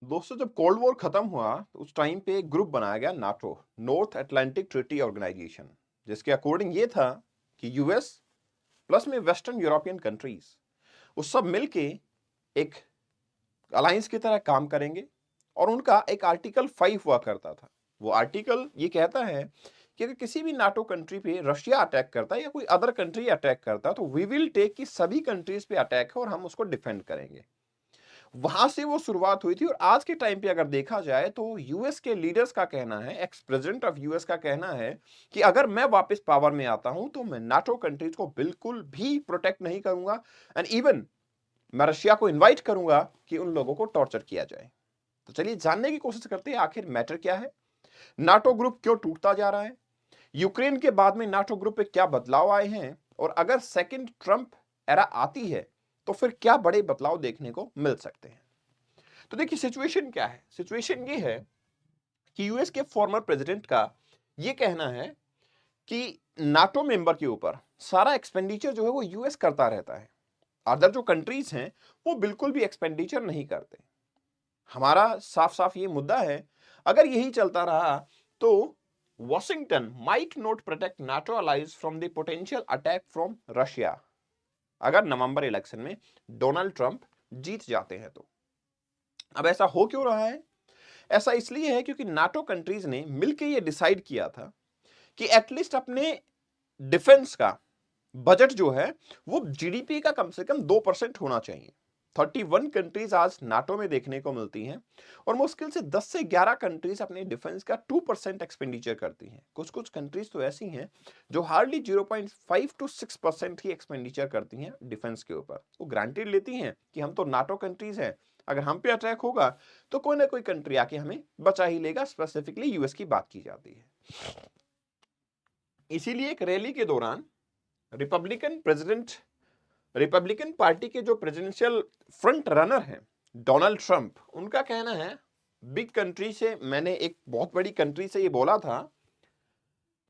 दोस्तों, जब cold war खत्म हुआ तो उस टाइम पे एक ग्रुप बनाया गया NATO, North Atlantic Treaty Organization, जिसके अकॉर्डिंग ये था कि यूएस प्लस में वेस्टर्न यूरोपियन कंट्रीज वो सब मिलके एक अलायंस की तरह काम करेंगे। और उनका एक आर्टिकल 5 हुआ करता था। वो आर्टिकल ये कहता है कि अगर किसी भी नाटो कंट्री पे रशिया अटैक करता है या कोई अदर कंट्री अटैक करता है तो वी विल टेक कि सभी कंट्रीज पे अटैक है और हम उसको डिफेंड करेंगे। वहां से वो शुरुआत हुई थी। और आज के टाइम पे अगर देखा जाए तो यूएस के लीडर्स का कहना है, एक्स प्रेसिडेंट ऑफ यूएस का कहना है कि अगर मैं वापस पावर में आता हूं तो मैं नाटो कंट्रीज को बिल्कुल भी प्रोटेक्ट नहीं करूंगा। एंड इवन मैं रशिया को इनवाइट करूंगा कि उन लोगों को टॉर्चर किया जाए। तो चलिए जानने की कोशिश करते हैं आखिर मैटर क्या है, नाटो ग्रुप क्यों टूटता जा रहा है, यूक्रेन के बाद में नाटो ग्रुप पे क्या बदलाव आए हैं, और अगर सेकंड ट्रंप एरा आती है तो फिर क्या बड़े बदलाव देखने को मिल सकते हैं। तो देखिए सिचुएशन क्या है। सिचुएशन ये है कि यूएस के फॉर्मर प्रेसिडेंट का ये कहना है कि नाटो मेंबर के ऊपर सारा एक्सपेंडिचर जो है वो यूएस करता रहता है, अदर जो कंट्रीज हैं वो बिल्कुल भी एक्सपेंडिचर नहीं करते। हमारा साफ साफ ये मुद्दा है, अगर यही चलता रहा तो Washington might not protect NATO allies from the potential attack from Russia, अगर नवंबर इलेक्शन में डोनाल्ड ट्रंप जीत जाते हैं तो। अब ऐसा हो क्यों रहा है? ऐसा इसलिए है क्योंकि नाटो कंट्रीज ने मिलकर यह डिसाइड किया था कि एटलीस्ट अपने डिफेंस का बजट जो है वो जीडीपी का कम से कम 2% होना चाहिए। 31 कंट्रीज आज नाटो में देखने को मिलती हैं और मुश्किल से 10 से 11 कंट्रीज अपने डिफेंस का 2% एक्सपेंडिचर करती हैं। कुछ कुछ कंट्रीज तो ऐसी हैं जो हार्डली 0.5 टू 6% ही एक्सपेंडिचर करती हैं डिफेंस के ऊपर। वो ग्रांटेड लेती हैं कि हम तो नाटो कंट्रीज हैं, अगर हम पे अटैक होगा तो कोई ना कोई कंट्री आके हमें बचा ही लेगा। स्पेसिफिकली यूएस की बात की जाती है। इसीलिए एक रैली के दौरान रिपब्लिकन पार्टी के जो प्रेसिडेंशियल फ्रंट रनर हैं डोनाल्ड ट्रंप, उनका कहना है बिग कंट्री से, मैंने एक बहुत बड़ी कंट्री से ये बोला था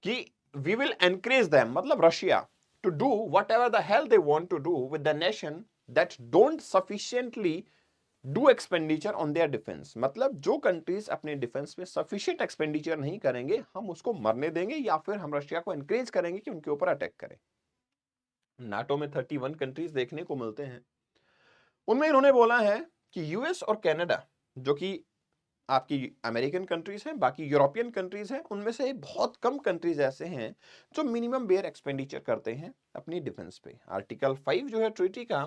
कि वी विल एनकरेज देम, मतलब Russia, to do whatever the hell they want to do with the nation that don't sufficiently do expenditure on their defence. मतलब जो कंट्रीज अपने डिफेंस में सफिशिएंट एक्सपेंडिचर नहीं करेंगे हम उसको मरने देंगे या फिर हम रशिया को एनकरेज करेंगे कि उनके ऊपर अटैक करें। नाटो में 31 कंट्रीज देखने को मिलते हैं। उनमें इन्होंने बोला है कि यूएस और कनाडा, जो कि आपकी अमेरिकन कंट्रीज हैं, बाकी यूरोपियन कंट्रीज हैं, उनमें से बहुत कम कंट्रीज ऐसे हैं जो मिनिमम बेयर एक्सपेंडिचर करते हैं अपनी डिफेंस पे। आर्टिकल 5 जो है ट्रीटी का,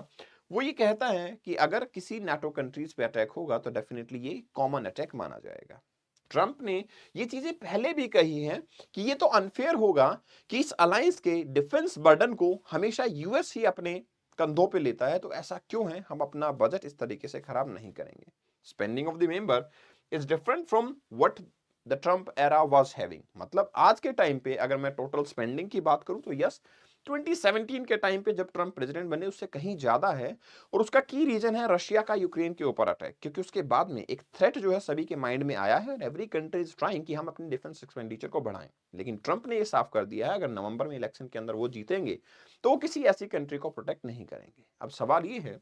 वो ये कहता है कि अगर किसी नाटो कंट्रीज पे अटैक होगा तो डेफिनेटली ये कॉमन अटैक माना जाएगा। ट्रंप ने ये चीजें पहले भी कही हैं कि ये तो अनफेयर होगा कि इस अलायंस के डिफेंस बर्डन को हमेशा यूएस ही अपने कंधों पे लेता है, तो ऐसा क्यों है, हम अपना बजट इस तरीके से खराब नहीं करेंगे। Spending of the member is different from what the Trump era was having. मतलब आज के टाइम पे अगर मैं टोटल स्पेंडिंग की बात करूं तो यस, 2017 के टाइम पे जब ट्रंप प्रेसिडेंट बने उससे कहीं ज्यादा है। और उसका की रीजन है रशिया का यूक्रेन के ऊपर अटैक, क्योंकि उसके बाद में एक थ्रेट जो है सभी के माइंड में आया है और एवरी कंट्री इज ट्राइंग कि हम अपने डिफेंस एक्सपेंडिचर को बढ़ाएं। लेकिन ट्रंप ने यह साफ कर दिया है अगर नवंबर में इलेक्शन के अंदर वो जीतेंगे तो वो किसी ऐसी कंट्री को प्रोटेक्ट नहीं करेंगे। अब सवाल ये है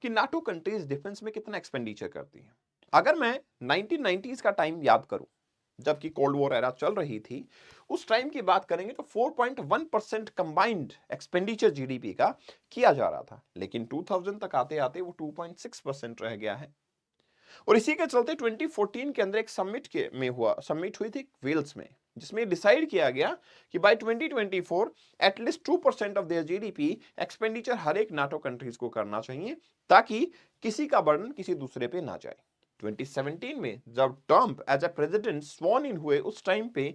कि नाटो कंट्रीज डिफेंस में कितना एक्सपेंडिचर करती हैं। अगर मैं 1990s का टाइम याद करूं, जबकि कोल्ड वॉर एरा चल रही थी, उस टाइम की बात करेंगे तो 4.1% कंबाइंड एक्सपेंडिचर जीडीपी का किया जा रहा था। लेकिन 2000 तक आते आते वो 2.6% रह गया है। और इसी के चलते 2014 के अंदर एक समिट हुई थी वेल्स में, जिसमें डिसाइड किया गया कि by 2024 at least 2% of their GDP expenditure हर एक नाटो कंट्रीज को करना चाहिए, ताकि किसी का बर्डन किसी दूसरे पे ना जाए। 2017 में जब Trump as a president sworn in हुए, उस टाइम पे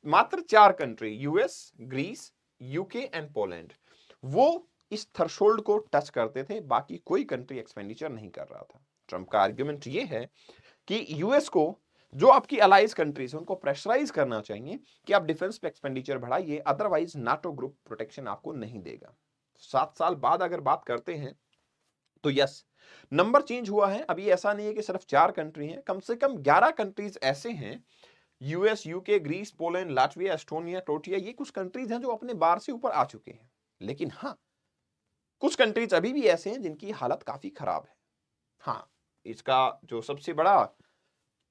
मात्र 4 country, US, Greece, UK and Poland, वो इस थ्रेशोल्ड को टच करते थे, बाकी कोई कंट्री एक्सपेंडिचर नहीं कर रहा था। ट्रंप का आर्ग्यूमेंट ये है कि यूएस को, जो आपकी अलाइज कंट्रीज है, उनको प्रेशराइज करना चाहिए कि आप डिफेंस पे एक्सपेंडिचर बढ़ाइए, अदरवाइज नाटो ग्रुप प्रोटेक्शन आपको नहीं देगा। 7 साल बाद अगर बात करते हैं तो यस, नंबर चेंज हुआ है। अभी ऐसा नहीं है कि सिर्फ 4 कंट्री हैं, कम से कम 11 कंट्रीज ऐसे हैं, US, UK, Greece, Poland, Latvia, Estonia, टोटिया, ये कुछ कंट्रीज हैं जो अपने बार से ऊपर आ चुके हैं। लेकिन हाँ, कुछ कंट्रीज अभी भी ऐसे हैं जिनकी हालत काफी खराब है। हाँ, इसका जो सबसे बड़ा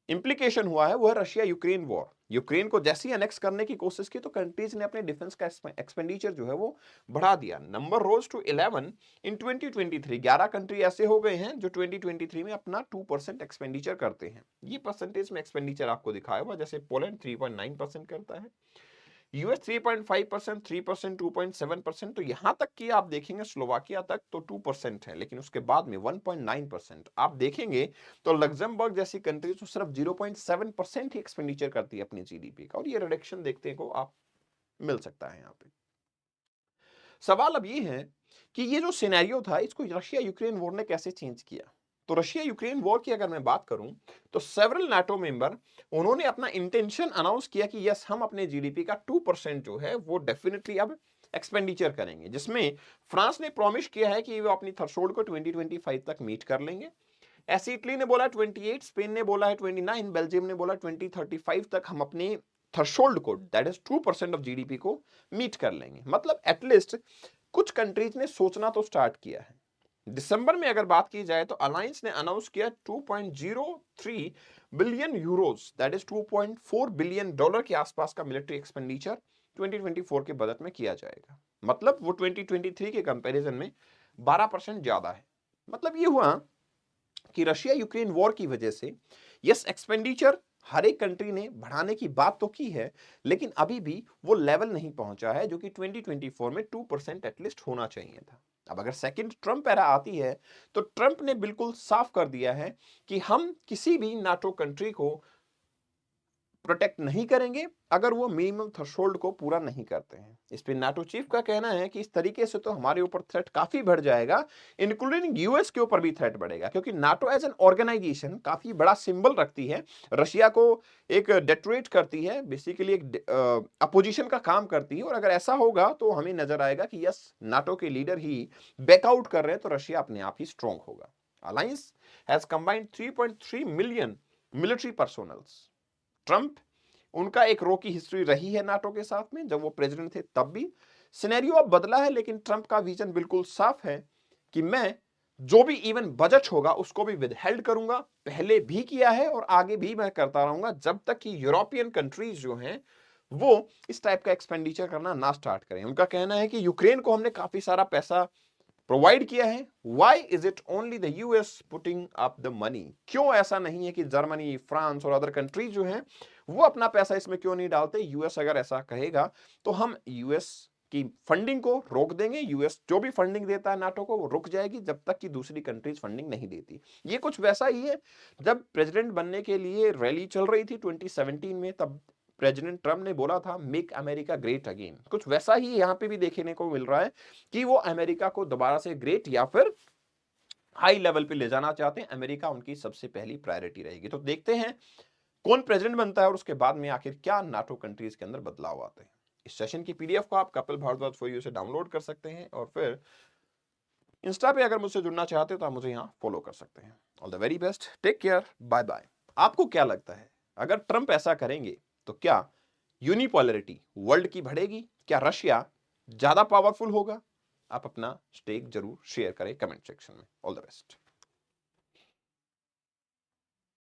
इंप्लीकेशन हुआ है वो है रशिया यूक्रेन वॉर। यूक्रेन को जैसे ही अनेक्स करने की कोशिश की तो कंट्रीज ने अपने डिफेंस का एक्सपेंडिचर जो है वो बढ़ा दिया। Number rose to 11 in 2023। 11 country ऐसे हो गए हैं जो 2023 में अपना 2% एक्सपेंडिचर करते हैं। ये परसेंटेज में एक्सपेंडिचर आपको दिखाया हुआ, जैसे पोलैंड 3.9% करता है, यूएस 3.5%, 3%, 2.7%। तो यहां तक कि आप देखेंगे स्लोवाकिया तक तो 2% है, लेकिन उसके बाद में 1.9% आप देखेंगे तो लग्जमबर्ग जैसी कंट्री तो सिर्फ 0.7% ही एक्सपेंडिचर करती है अपनी जीडीपी का, और ये रिडक्शन देखने को आप मिल सकता है यहाँ पे। सवाल अब ये है कि ये जो सिनेरियो था इसको रशिया यूक्रेन वॉर ने कैसे चेंज किया। तो रशिया यूक्रेन वॉर की अगर मैं बात करूं तो सेवरल नाटो मेंबर उन्होंने अपना इंटेंशन अनाउंस किया कि यस हम अपने जीडीपी का 2% जो है वो डेफिनेटली अब एक्सपेंडिचर करेंगे, जिसमें फ्रांस ने प्रॉमिस किया है कि वो अपनी थ्रेशोल्ड को 2025 तक मीट कर लेंगे। ऐसे इटली ने बोला 28, स्पेन ने बोला है 29, बेल्जियम ने बोला 2035 तक हम अपने थ्रेशोल्ड को दैट इज 2% ऑफ जीडीपी को मीट कर लेंगे। मतलब एटलीस्ट कुछ कंट्रीज ने सोचना तो स्टार्ट किया है। दिसंबर में अगर बात की जाए तो अलायंस ने अनाउंस किया 2.03 billion Euros that is 2.4 billion dollar के आसपास का मिलिट्री एक्सपेंडिचर 2024 के बजट में किया जाएगा। मतलब वो 2023 के कंपैरिजन में 12% ज्यादा है। मतलब ये हुआ कि रशिया यूक्रेन वॉर की वजह से यस एक्सपेंडिचर हर एक कंट्री ने बढ़ाने की बात तो की है, लेकिन अभी भी वो लेवल नहीं पहुंचा है जो कि 2024 में 2% एटलीस्ट होना चाहिए था। अब अगर सेकंड ट्रम्प एरा आती है तो ट्रम्प ने बिल्कुल साफ कर दिया है कि हम किसी भी नाटो कंट्री को प्रोटेक्ट नहीं करेंगे अगर वो मिनिमम थ्रेशोल्ड को पूरा नहीं करते हैं। इस पे नाटो चीफ का कहना है कि इस तरीके से तो हमारे ऊपर थ्रेट काफी बढ़ जाएगा, इंक्लूडिंग यूएस के ऊपर भी थ्रेट बढ़ेगा, क्योंकि नाटो एज एन ऑर्गेनाइजेशन काफी बड़ा सिंबल रखती है, रशिया को एक डेटरेट करती है, बेसिकली एक अपोजिशन का काम करती है। और अगर ऐसा होगा तो हमें नजर आएगा कि यस नाटो के लीडर ही बैकआउट कर रहे हैं तो रशिया अपने आप ही स्ट्रॉन्ग होगा। Alliance has combined 3.3 million military personnels. Trump उनका एक रो की हिस्ट्री रही है नाटो के साथ में, जब वो प्रेसिडेंट थे तब भी। सिनेरियो अब बदला है, लेकिन ट्रंप का विजन बिल्कुल साफ है कि मैं जो भी इवन बजट होगा उसको भी विदहेल्ड करूंगा, पहले भी किया है और आगे भी मैं करता रहूंगा जब तक कि यूरोपियन कंट्रीज जो हैं वो इस टाइप का एक्सपेंडिचर करना ना स्टार्ट करें। उनका कहना है कि यूक्रेन को हमने काफी सारा पैसा प्रोवाइड किया है, why is it only the US putting up the money. क्यों ऐसा नहीं है कि जर्मनी, फ्रांस और अदर कंट्रीज जो हैं वो अपना पैसा इसमें क्यों नहीं डालते। यूएस अगर ऐसा कहेगा तो हम यूएस की फंडिंग को रोक देंगे। यूएस जो भी फंडिंग देता है नाटो को वो रुक जाएगी जब तक कि दूसरी कंट्रीज फंडिंग नहीं देती। ये कुछ वैसा ही है जब प्रेसिडेंट बनने के लिए रैली चल रही थी 2017 में, तब प्रेसिडेंट ट्रम्प ने बोला था मेक अमेरिका ग्रेट अगेन। कुछ वैसा ही यहां पे भी देखने को मिल रहा है कि वो अमेरिका को दोबारा से ग्रेट या फिर हाई लेवल पे ले जाना चाहते हैं। अमेरिका उनकी सबसे पहली प्रायोरिटी रहेगी। तो देखते हैं कौन प्रेसिडेंट बनता है और उसके बाद में आखिर क्या नाटो कंट्रीज के अंदर बदलाव आते हैं। इस सेशन की पीडीएफ को आप कपिल भारद्वाज फॉर यू से डाउनलोड कर सकते हैं, और फिर इंस्टा पे अगर मुझसे जुड़ना चाहते हो तो आप मुझे यहाँ फॉलो कर सकते हैं। All the very best, take care, bye bye. आपको क्या लगता है अगर ट्रंप ऐसा करेंगे तो क्या यूनिपोलैरिटी वर्ल्ड की बढ़ेगी, क्या रशिया ज्यादा पावरफुल होगा? आप अपना स्टेक जरूर शेयर करें कमेंट सेक्शन में। All the best.